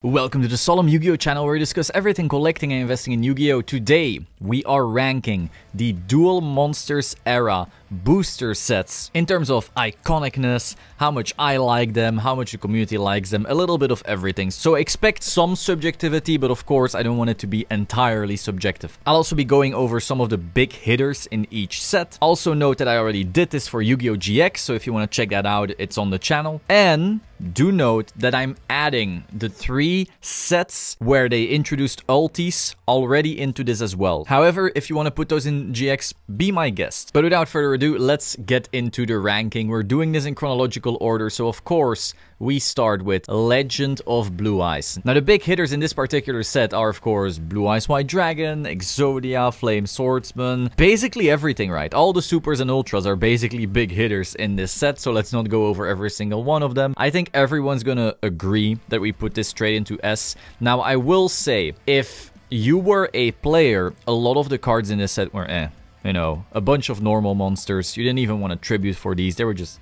Welcome to the Solemn YuGiOh channel where we discuss everything collecting and investing in Yu-Gi-Oh! Today, we are ranking the Duel Monsters era booster sets in terms of iconicness, how much I like them, how much the community likes them, a little bit of everything. So expect some subjectivity, but of course I don't want it to be entirely subjective. I'll also be going over some of the big hitters in each set. Also note that I already did this for Yu-Gi-Oh! GX, so if you want to check that out, it's on the channel. And do note that I'm adding the 3 sets where they introduced ultis already into this as well. However, if you want to put those in GX, be my guest. But without further ado, let's get into the ranking. We're doing this in chronological order, so of course we start with Legend of Blue Eyes. Now the big hitters in this particular set are of course Blue Eyes White Dragon, Exodia, Flame Swordsman, basically everything, right? All the supers and ultras are basically big hitters in this set, so let's not go over every single one of them. I think everyone's gonna agree that we put this straight into S. Now I will say, if you were a player, a lot of the cards in this set were you know, a bunch of normal monsters. You didn't even want a tribute for these, they were just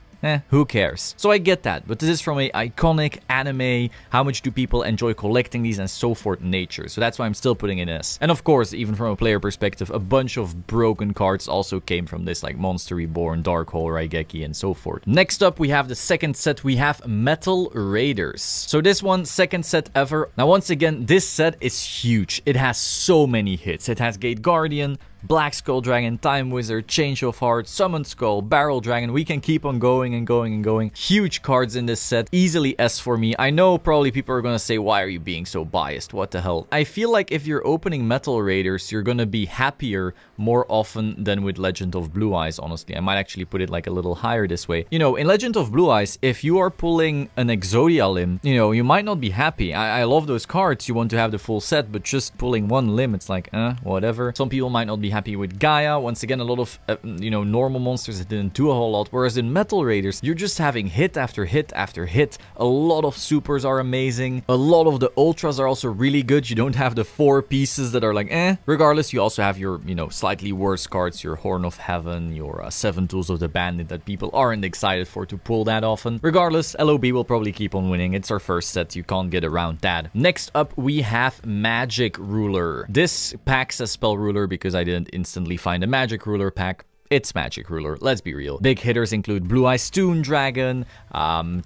who cares? So I get that, but this is from a iconic anime, how much do people enjoy collecting these and so forth nature. So that's why I'm still putting in S. And of course, even from a player perspective, a bunch of broken cards also came from this, like Monster Reborn, Dark Hole, Raigeki, and so forth. Next up, we have the second set, we have Metal Raiders. So this one, second set ever. Now once again, this set is huge. It has so many hits. It has Gate Guardian, Black Skull Dragon, Time Wizard, Change of Heart, Summon Skull, Barrel Dragon. We can keep on going and going and going. Huge cards in this set. Easily S for me. I know probably people are gonna say, why are you being so biased? What the hell? I feel like if you're opening Metal Raiders, you're gonna be happier more often than with Legend of Blue Eyes, honestly. I might actually put it like a little higher this way. You know, in Legend of Blue Eyes, if you are pulling an Exodia limb, you know, you might not be happy. I love those cards. You want to have the full set, but just pulling one limb, it's like, whatever. Some people might not be happy with Gaia. Once again, a lot of, you know, normal monsters that didn't do a whole lot. Whereas in Metal Raiders, you're just having hit after hit after hit. A lot of supers are amazing. A lot of the ultras are also really good. You don't have the 4 pieces that are like, Regardless, you also have your, you know, slightly worse cards. Your Horn of Heaven, your 7 Tools of the Bandit that people aren't excited for to pull that often. Regardless, LOB will probably keep on winning. It's our first set. You can't get around that. Next up, we have Magic Ruler. This pack says Spell Ruler because I didn't instantly find a Magic Ruler pack. It's Magic Ruler, let's be real. Big hitters include Blue Eyes Toon Dragon,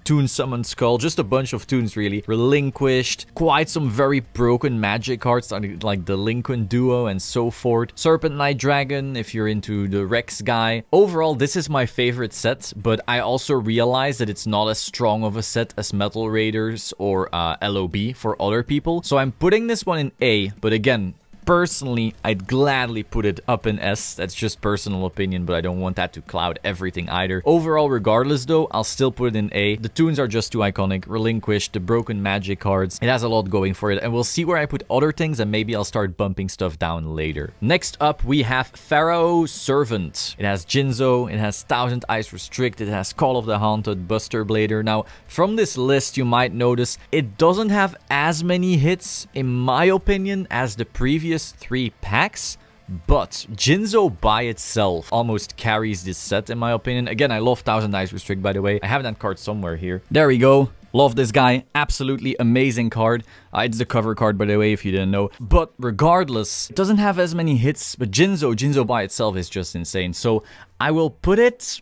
Toon Summon Skull, just a bunch of toons really. Relinquished, quite some very broken magic cards like Delinquent Duo and so forth. Serpent Knight Dragon, if you're into the Rex guy. Overall, this is my favorite set, but I also realize that it's not as strong of a set as Metal Raiders or LOB for other people. So I'm putting this one in A, but again, personally, I'd gladly put it up in S. That's just personal opinion, but I don't want that to cloud everything either. Overall, regardless though, I'll still put it in A. The toons are just too iconic. Relinquished, the broken magic cards. It has a lot going for it, and we'll see where I put other things, and maybe I'll start bumping stuff down later. Next up, we have Pharaoh Servant. It has Jinzo, it has Thousand Eyes Restrict, it has Call of the Haunted, Buster Blader. Now, from this list, you might notice it doesn't have as many hits, in my opinion, as the previous 3 packs, but Jinzo by itself almost carries this set in my opinion. Again, I love Thousand Eyes Restrict, by the way. I have that card somewhere here. There we go. Love this guy. Absolutely amazing card. It's the cover card, by the way, if you didn't know. But regardless, it doesn't have as many hits, but Jinzo by itself is just insane. So I will put it,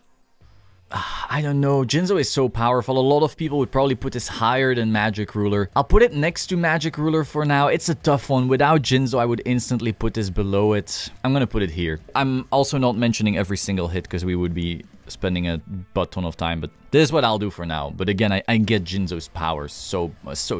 I don't know, Jinzo is so powerful. A lot of people would probably put this higher than Magic Ruler. I'll put it next to Magic Ruler for now. It's a tough one. Without Jinzo, I would instantly put this below it. I'm gonna put it here. I'm also not mentioning every single hit because we would be spending a butt ton of time, but this is what I'll do for now. But again, I get Jinzo's power so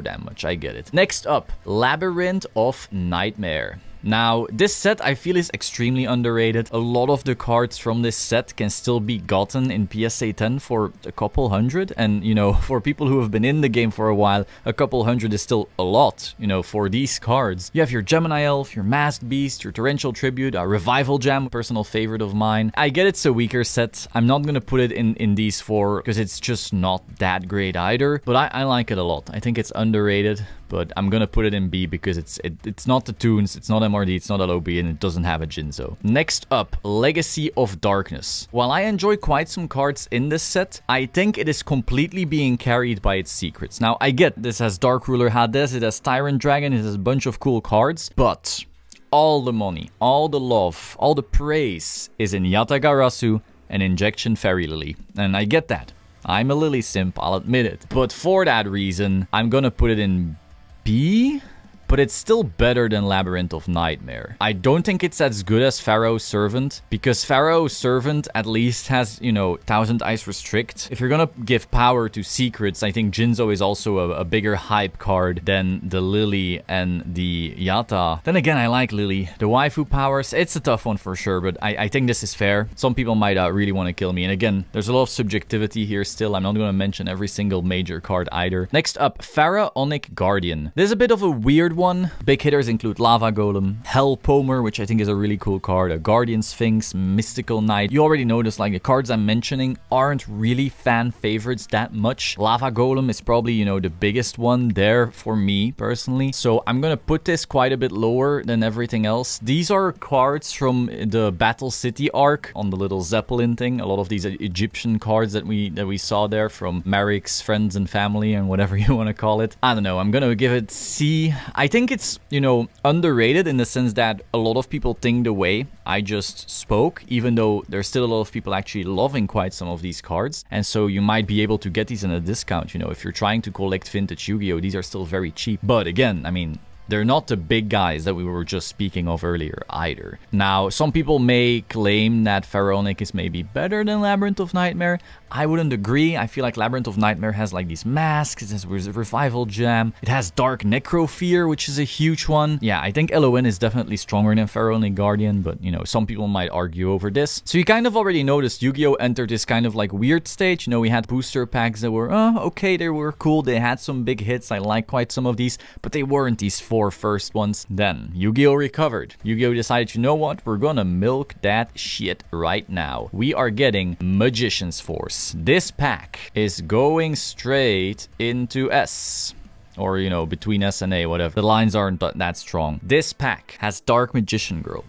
damn much. I get it. Next up, Labyrinth of Nightmare. Now, this set I feel is extremely underrated. A lot of the cards from this set can still be gotten in PSA 10 for a couple hundred. And, you know, for people who have been in the game for a while, a couple hundred is still a lot, you know, for these cards. You have your Gemini Elf, your Masked Beast, your Torrential Tribute, a Revival Gem, personal favorite of mine. I get it's a weaker set. I'm not gonna put it in these 4 because it's just not that great either. But I like it a lot. I think it's underrated. but I'm gonna put it in B because it's not the Toons, it's not MRD, it's not LOB, and it doesn't have a Jinzo. Next up, Legacy of Darkness. While I enjoy quite some cards in this set, I think it is completely being carried by its secrets. Now, I get this has Dark Ruler Hades, it has Tyrant Dragon, it has a bunch of cool cards, but all the money, all the love, all the praise is in Yatagarasu and Injection Fairy Lily. And I get that. I'm a Lily simp, I'll admit it. But for that reason, I'm gonna put it in B? But it's still better than Labyrinth of Nightmare. I don't think it's as good as Pharaoh Servant, because Pharaoh Servant at least has, you know, 1000 Ice Restrict. If you're gonna give power to secrets, I think Jinzo is also a bigger hype card than the Lily and the Yata. Then again, I like Lily. The waifu powers, it's a tough one for sure, but I think this is fair. Some people might really want to kill me. And again, there's a lot of subjectivity here still. I'm not gonna mention every single major card either. Next up, Pharaonic Guardian. This is a bit of a weird one. Big hitters include Lava Golem, Hell Pomer, which I think is a really cool card, a Guardian Sphinx, Mystical Knight. You already noticed, like, the cards I'm mentioning aren't really fan favorites that much. Lava Golem is probably, you know, the biggest one there for me personally. So I'm gonna put this quite a bit lower than everything else. These are cards from the Battle City arc on the little Zeppelin thing. A lot of these Egyptian cards that we saw there from Marik's Friends and Family and whatever you want to call it. I don't know. I'm gonna give it C. I think it's, you know, underrated in the sense that a lot of people think the way I just spoke, even though there's still a lot of people actually loving quite some of these cards. And so you might be able to get these in a discount, you know, if you're trying to collect vintage Yu-Gi-Oh! These are still very cheap. But again, I mean, they're not the big guys that we were just speaking of earlier either. Now, some people may claim that Pharaonic is maybe better than Labyrinth of Nightmare. I wouldn't agree. I feel like Labyrinth of Nightmare has like these masks, it has a revival gem, it has Dark Necrofear, which is a huge one. Yeah, I think LON is definitely stronger than Pharaonic Guardian, but you know, some people might argue over this. So you kind of already noticed Yu-Gi-Oh! Entered this kind of like weird stage. You know, we had booster packs that were, okay, they were cool, they had some big hits, I like quite some of these, but they weren't these 4 first ones. Then Yu-Gi-Oh! Recovered. Yu-Gi-Oh! Decided, you know what, we're gonna milk that shit right now. We are getting Magician's Force. This pack is going straight into S. Or, you know, between S and A, whatever. The lines aren't that strong. This pack has Dark Magician Girl.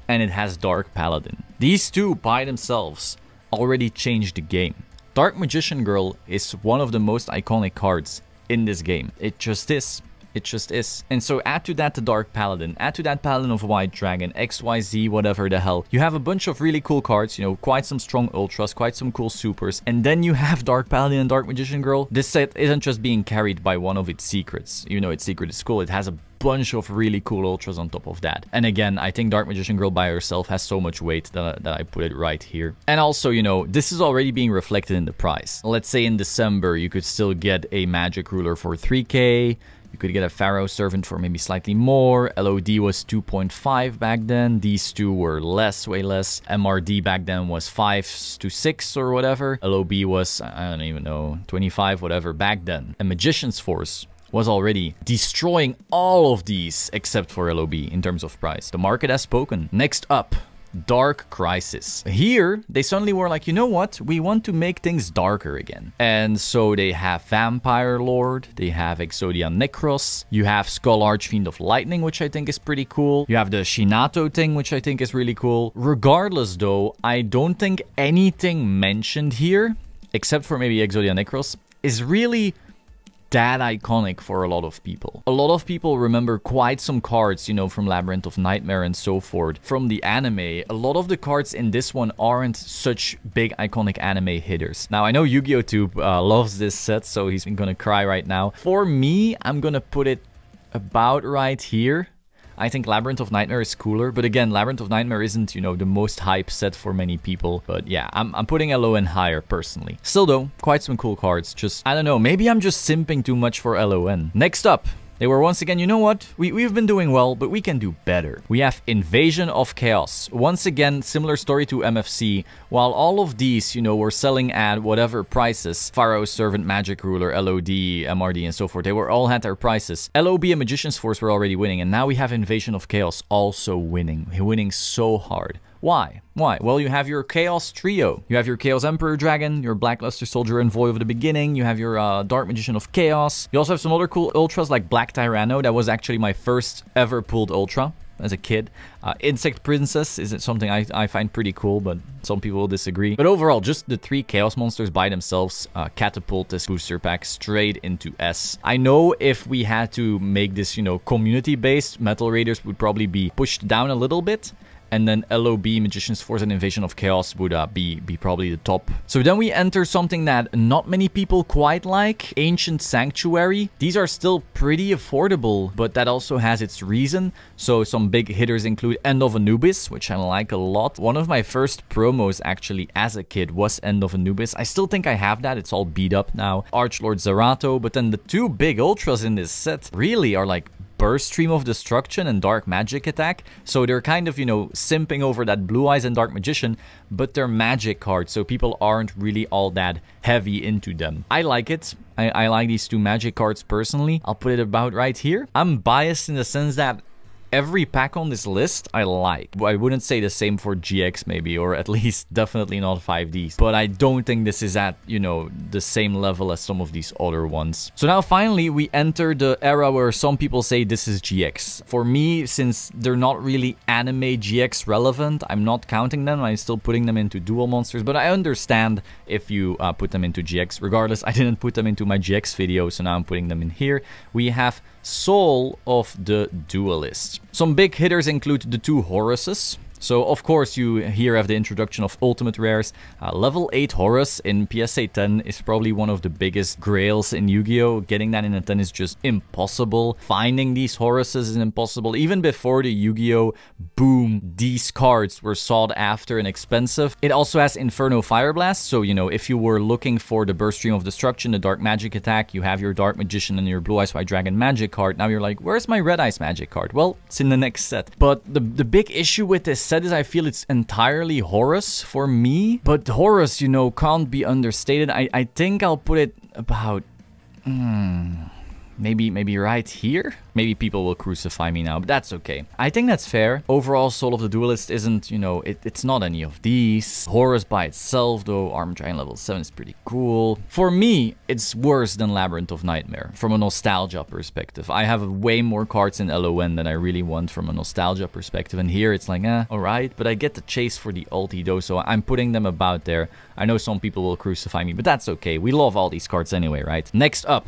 And it has Dark Paladin. These two by themselves already changed the game. Dark Magician Girl is one of the most iconic cards in this game. It just is. It just is. And so add to that the Dark Paladin, add to that Paladin of White Dragon, XYZ, whatever the hell. You have a bunch of really cool cards, you know, quite some strong ultras, quite some cool supers. And then you have Dark Paladin and Dark Magician Girl. This set isn't just being carried by one of its secrets. You know, its secret is cool. It has a bunch of really cool ultras on top of that. And again, I think Dark Magician Girl by herself has so much weight that I put it right here. And also, you know, this is already being reflected in the price. Let's say in December, you could still get a Magic Ruler for 3K. You could get a Pharaoh Servant for maybe slightly more. LOD was 2.5 back then. These two were less, way less. MRD back then was 5 to 6 or whatever. LOB was, I don't even know, 25, whatever back then. And Magician's Force was already destroying all of these except for LOB in terms of price. The market has spoken. Next up, Dark Crisis. Here, they suddenly were like, you know what? We want to make things darker again. And so they have Vampire Lord, they have Exodia Necros, you have Skull Archfiend of Lightning, which I think is pretty cool. You have the Shinato thing, which I think is really cool. Regardless though, I don't think anything mentioned here, except for maybe Exodia Necros, is really that iconic for a lot of people. A lot of people remember quite some cards, you know, from Labyrinth of Nightmare and so forth. From the anime, a lot of the cards in this one aren't such big iconic anime hitters. Now, I know Yu-Gi-Oh! Tube loves this set, so he's gonna cry right now. For me, I'm gonna put it about right here. I think Labyrinth of Nightmare is cooler, but again, Labyrinth of Nightmare isn't, you know, the most hype set for many people. But yeah, I'm putting LON higher personally. Still though, quite some cool cards. Just, I don't know, maybe I'm just simping too much for LON. Next up, they were once again, you know what? We've been doing well, but we can do better. We have Invasion of Chaos. Once again, similar story to MFC. While all of these, you know, were selling at whatever prices, Pharaoh Servant, Magic Ruler, LOD, MRD, and so forth, they were all had their prices. LOB and Magician's Force were already winning, and now we have Invasion of Chaos also winning so hard. Why? Why? Well, you have your Chaos Trio. You have your Chaos Emperor Dragon, your Blackluster Soldier Envoy of the beginning. You have your Dark Magician of Chaos. You also have some other cool ultras like Black Tyranno. That was actually my first ever pulled ultra as a kid. Insect Princess is something I find pretty cool, but some people will disagree. But overall, just the 3 Chaos Monsters by themselves catapult this booster pack straight into S. I know if we had to make this, you know, community-based, Metal Raiders would probably be pushed down a little bit. And then LOB, Magician's Force and Invasion of Chaos would be probably the top. So then we enter something that not many people quite like. Ancient Sanctuary. These are still pretty affordable, but that also has its reason. So some big hitters include End of Anubis, which I like a lot. One of my first promos actually as a kid was End of Anubis. I still think I have that. It's all beat up now. Archlord Zerato. But then the 2 big ultras in this set really are like Burst Stream of Destruction and Dark Magic Attack. So they're kind of, you know, simping over that Blue Eyes and Dark Magician, but they're magic cards, so people aren't really all that heavy into them. I like it. I like these 2 magic cards personally. I'll put it about right here. I'm biased in the sense that every pack on this list I like. I wouldn't say the same for GX maybe, or at least definitely not 5Ds. But I don't think this is at, you know, the same level as some of these other ones. So now finally we enter the era where some people say this is GX. For me, since they're not really anime GX relevant, I'm not counting them. I'm still putting them into Duel Monsters, but I understand if you put them into GX. Regardless, I didn't put them into my GX video, so now I'm putting them in here. We have Saul of the Duelist. Some big hitters include the 2 Horuses. So, of course, you here have the introduction of Ultimate Rares. Level 8 Horus in PSA 10 is probably one of the biggest grails in Yu-Gi-Oh! Getting that in a 10 is just impossible. Finding these Horuses is impossible. Even before the Yu-Gi-Oh! Boom, these cards were sought after and expensive. It also has Inferno Fire Blast. So, you know, if you were looking for the Burst Stream of Destruction, the Dark Magic Attack, you have your Dark Magician and your Blue Eyes White Dragon Magic card. Now you're like, where's my Red Eyes Magic card? Well, it's in the next set. But the big issue with this set is I feel it's entirely Horus for me, but Horus, you know, can't be understated. I think I'll put it about maybe right here. Maybe people will crucify me now, but that's okay. I think that's fair. Overall, Soul of the Duelist isn't, you know, it's not any of these. Horus by itself, though, Armor Giant level 7 is pretty cool. For me, it's worse than Labyrinth of Nightmare from a nostalgia perspective. I have way more cards in LON than I really want from a nostalgia perspective, and here it's like, alright, but I get the chase for the ulti though, so I'm putting them about there. I know some people will crucify me, but that's okay. We love all these cards anyway, right? Next up,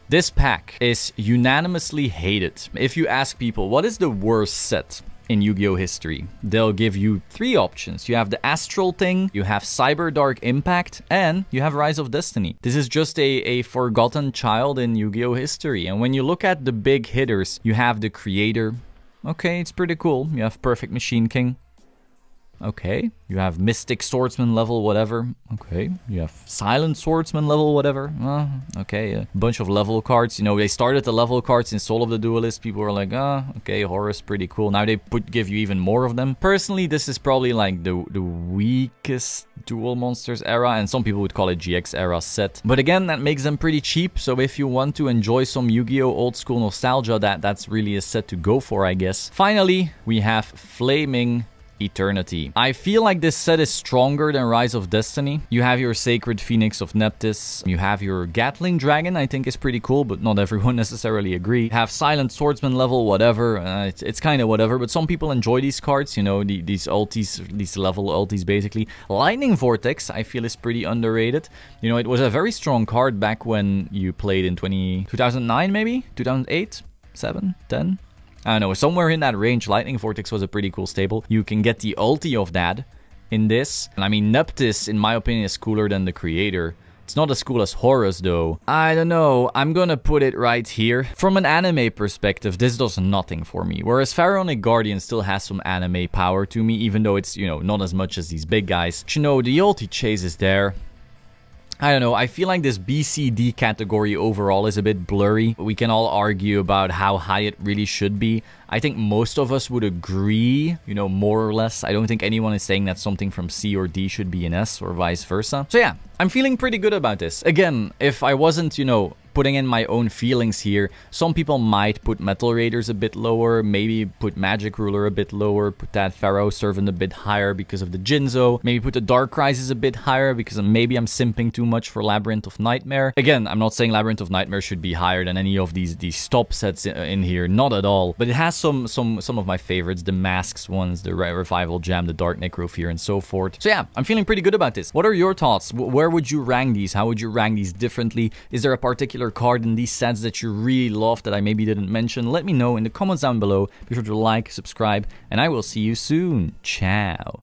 this pack is unanimously hated. If you ask people, what is the worst set in Yu-Gi-Oh! History? They'll give you 3 options. You have the Astral thing, you have Cyber Dark Impact, and you have Rise of Destiny. This is just a forgotten child in Yu-Gi-Oh! History. And when you look at the big hitters, you have the Creator. Okay, it's pretty cool. You have Perfect Machine King. Okay, you have Mystic Swordsman level whatever. Okay, you have Silent Swordsman level whatever. Okay, a bunch of level cards. You know, they started the level cards in Soul of the Duelist. People were like, okay, Horus, pretty cool. Now they give you even more of them. Personally, this is probably like the weakest Duel Monsters era, and some people would call it GX era set. But again, that makes them pretty cheap. So if you want to enjoy some Yu-Gi-Oh! Old school nostalgia, that's really a set to go for, I guess. Finally, we have Flaming Eternity. I feel like this set is stronger than Rise of Destiny. You have your Sacred Phoenix of Neptis. You have your Gatling Dragon, I think is pretty cool, but not everyone necessarily agree. You have Silent Swordsman level, whatever. It's kind of whatever, but some people enjoy these cards, you know, these ultis, these level ultis basically. Lightning Vortex, I feel, is pretty underrated. You know, it was a very strong card back when you played in 2009 maybe? 2008? 7? 10? I don't know, somewhere in that range. Lightning Vortex was a pretty cool staple. You can get the ulti of that in this. And I mean, Neptis, in my opinion, is cooler than the Creator. It's not as cool as Horus, though. I don't know. I'm gonna put it right here. From an anime perspective, this does nothing for me. Whereas Pharaonic Guardian still has some anime power to me, even though it's, you know, not as much as these big guys. But, you know, the ulti chase is there. I don't know, I feel like this BCD category overall is a bit blurry. We can all argue about how high it really should be. I think most of us would agree, you know, more or less. I don't think anyone is saying that something from C or D should be an S or vice versa. So yeah, I'm feeling pretty good about this. Again, if I wasn't, you know, putting in my own feelings here, some people might put Metal Raiders a bit lower, maybe put Magic Ruler a bit lower, put that Pharaoh Servant a bit higher because of the Jinzo, maybe put the Dark Crisis a bit higher because maybe I'm simping too much for Labyrinth of Nightmare. Again, I'm not saying Labyrinth of Nightmare should be higher than any of these top sets in here, not at all, but it has some of my favorites, the Masks ones, the Revival Gem, the Dark Necrophere, and so forth. So yeah, I'm feeling pretty good about this. What are your thoughts? Where would you rank these? How would you rank these differently? Is there a particular card in these sets that you really love that I maybe didn't mention? Let me know in the comments down below. Be sure to like, subscribe, and I will see you soon. Ciao.